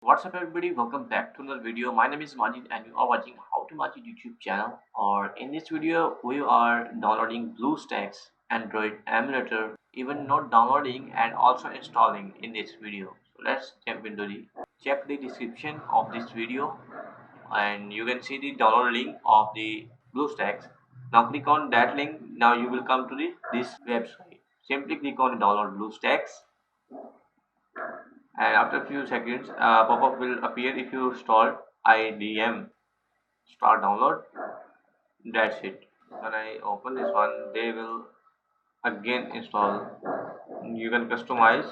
What's up everybody, welcome back to another video. My name is Majid and you are watching How to Majid YouTube channel. Or in this video we are downloading BlueStacks Android emulator, even not downloading and also installing in this video. So let's jump into check the description of this video and you can see the download link of the BlueStacks. Now click on that link. Now you will come to this website. Simply click on download BlueStacks and after a few seconds a pop-up will appear. If you install IDM start download, that's it. When I open this one, they will again install. You can customize,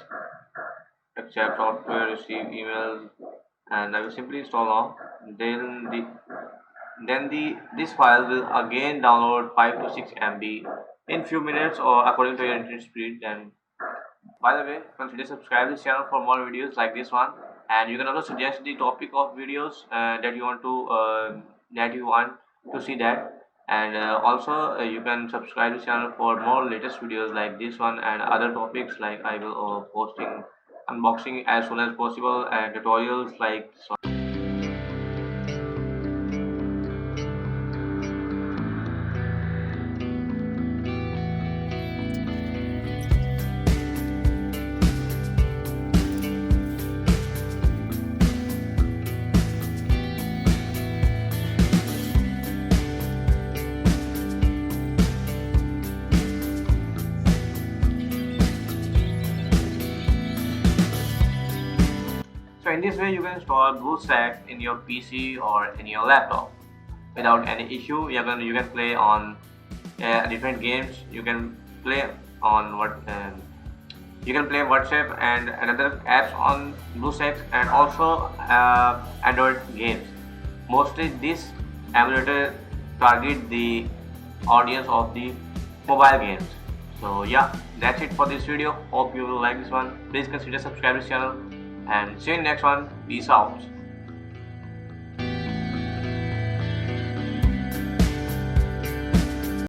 accept software, receive emails, and I will simply install now. Then this file will again download 5 to 6 MB in few minutes or according to your internet speed. And by the way, consider subscribe this channel for more videos like this one, and you can also suggest the topic of videos that you want to see that. And also you can subscribe this channel for more latest videos like this one and other topics, like I will posting unboxing as soon as possible and tutorials like this one. So in this way you can install BlueStacks in your PC or in your laptop without any issue. You can play on different games. You can play on you can play WhatsApp and another apps on BlueStacks, and also Android games. Mostly this emulator target the audience of the mobile games. So yeah, that's it for this video. Hope you will like this one. Please consider subscribe this channel and see you in next one. Peace out.